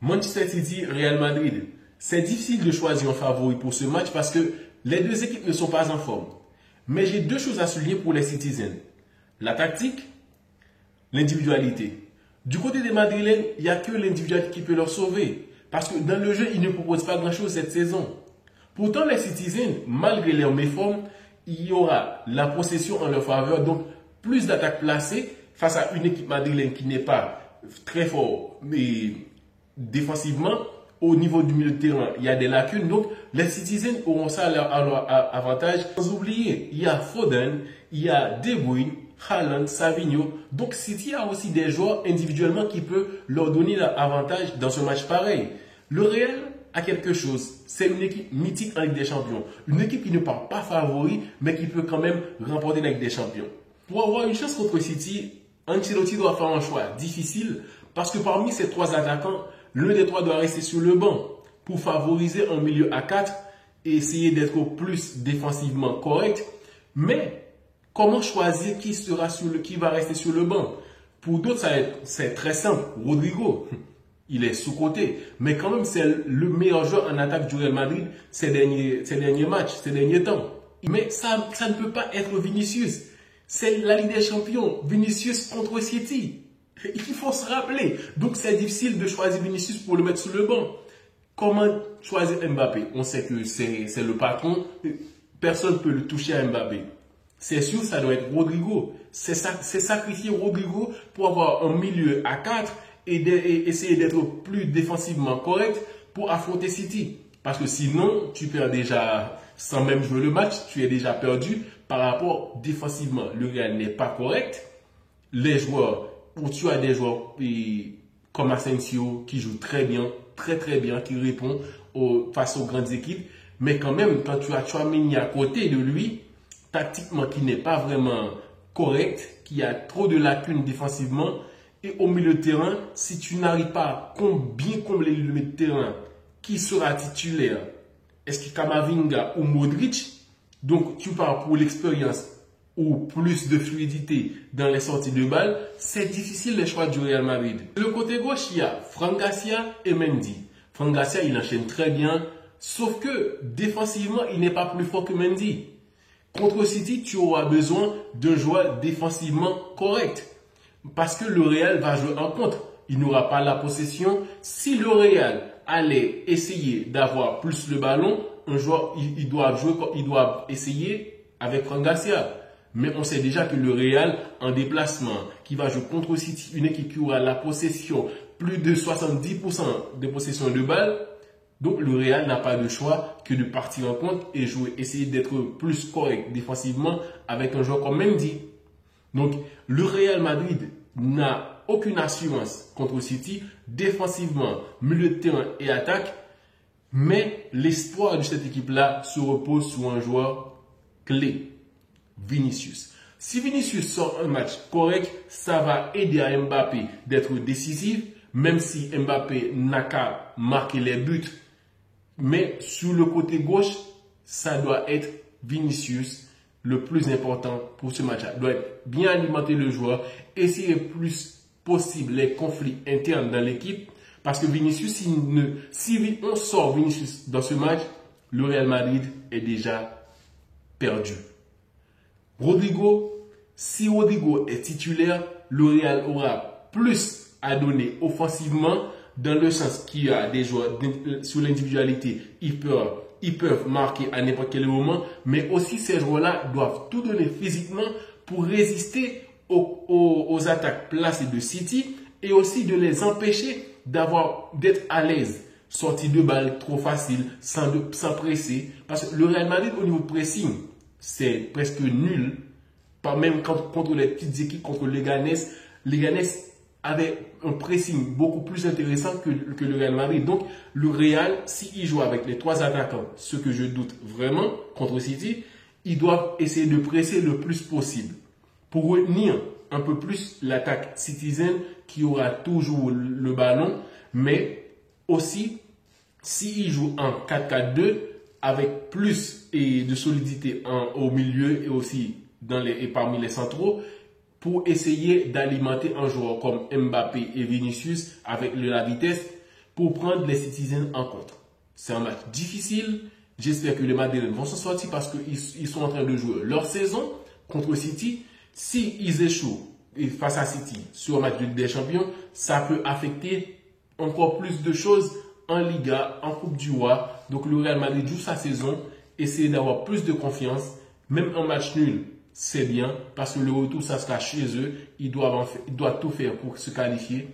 Manchester City, Real Madrid. C'est difficile de choisir un favori pour ce match parce que les deux équipes ne sont pas en forme. Mais j'ai deux choses à souligner pour les Citizens. La tactique, l'individualité. Du côté des Madrilènes, il n'y a que l'individualité qui peut leur sauver. Parce que dans le jeu, ils ne proposent pas grand-chose cette saison. Pourtant, les Citizens, malgré leur méforme, il y aura la possession en leur faveur. Donc, plus d'attaques placées face à une équipe madrilène qui n'est pas très fort, mais défensivement, au niveau du milieu de terrain, il y a des lacunes. Donc, les Citizens auront ça à leur avantage. Sans oublier, il y a Foden, il y a De Bruyne, Haaland, Savinho. Donc, City a aussi des joueurs individuellement qui peuvent leur donner l'avantage dans ce match pareil. Le Real a quelque chose. C'est une équipe mythique en Ligue des Champions. Une équipe qui ne part pas favori, mais qui peut quand même remporter la Ligue des Champions. Pour avoir une chance contre City, Ancelotti doit faire un choix difficile parce que parmi ces trois attaquants, l'un des trois doit rester sur le banc pour favoriser un milieu à 4 et essayer d'être plus défensivement correct. Mais comment choisir qui va rester sur le banc? Pour d'autres, c'est très simple. Rodrigo, il est sous-coté. Mais quand même, c'est le meilleur joueur en attaque du Real Madrid ces derniers matchs, ces derniers temps. Mais ça ne peut pas être Vinicius. C'est la Ligue des Champions. Vinicius contre City. Il faut se rappeler. Donc, c'est difficile de choisir Vinicius pour le mettre sur le banc. Comment choisir Mbappé? On sait que c'est le patron. Personne ne peut le toucher à Mbappé. C'est sûr, ça doit être Rodrigo. C'est sacrifier Rodrigo pour avoir un milieu à 4 et essayer d'être plus défensivement correct pour affronter City. Parce que sinon, tu perds déjà, sans même jouer le match, tu es déjà perdu par rapport défensivement. Le Real n'est pas correct. Les joueurs, où tu as des joueurs comme Asensio qui joue très bien, très bien, qui répond face aux grandes équipes. Mais quand même, quand tu as Tchouaméni à côté de lui, tactiquement qui n'est pas vraiment correct, qui a trop de lacunes défensivement, et au milieu de terrain, si tu n'arrives pas à bien combler le milieu de terrain, qui sera titulaire? Est-ce que Camavinga ou Modric? Donc tu pars pour l'expérience ou plus de fluidité dans les sorties de balles. C'est difficile les choix du Real Madrid. De le côté gauche, il y a Fran Garcia et Mendy. Fran Garcia, il enchaîne très bien, sauf que défensivement, il n'est pas plus fort que Mendy. Contre City, tu auras besoin d'un joueur défensivement correct. Parce que le Real va jouer en contre. Il n'aura pas la possession. Si le Real allait essayer d'avoir plus le ballon, un joueur, il doit essayer avec Fran Garcia. Mais on sait déjà que le Real, en déplacement, qui va jouer contre City, une équipe qui aura la possession, plus de 70% de possession de balle, donc le Real n'a pas de choix que de partir en contre et jouer, essayer d'être plus correct défensivement avec un joueur comme Mendy. Donc le Real Madrid n'a aucune assurance contre City, défensivement, milieu de terrain et attaque, mais l'espoir de cette équipe-là se repose sur un joueur clé, Vinicius. Si Vinicius sort un match correct, ça va aider à Mbappé d'être décisif, même si Mbappé n'a qu'à marquer les buts. Mais sur le côté gauche, ça doit être Vinicius le plus important pour ce match-là. Il doit être bien alimenter le joueur, essayer le plus possible les conflits internes dans l'équipe. Parce que Vinicius, si on sort Vinicius dans ce match, le Real Madrid est déjà perdu. Rodrigo, si Rodrigo est titulaire, le Real aura plus à donner offensivement dans le sens qu'il y a des joueurs sur l'individualité, ils peuvent marquer à n'importe quel moment, mais aussi ces joueurs-là doivent tout donner physiquement pour résister aux attaques placées de City et aussi de les empêcher d'être à l'aise. Sortie de balle trop facile, sans presser. Parce que le Real Madrid au niveau de pressing, c'est presque nul. Pas même contre les petites équipes, contre Leganés. Leganés avait un pressing beaucoup plus intéressant que le Real Madrid. Donc, le Real, s'il joue avec les trois attaquants, ce que je doute vraiment contre City, ils doivent essayer de presser le plus possible pour retenir un peu plus l'attaque Citizen qui aura toujours le ballon, mais aussi s'ils jouent en 4-4-2 avec plus de solidité au milieu et aussi parmi les centraux, pour essayer d'alimenter un joueur comme Mbappé et Vinicius avec la vitesse pour prendre les Citizens en compte. C'est un match difficile. J'espère que les Madrilènes vont s'en sortir parce qu'ils sont en train de jouer leur saison contre City. S'ils échouent face à City sur un match de Ligue des Champions, ça peut affecter encore plus de choses en Liga, en Coupe du Roi. Donc le Real Madrid joue sa saison, essayer d'avoir plus de confiance. Même un match nul, c'est bien parce que le retour, ça sera chez eux. Ils doivent tout faire pour se qualifier.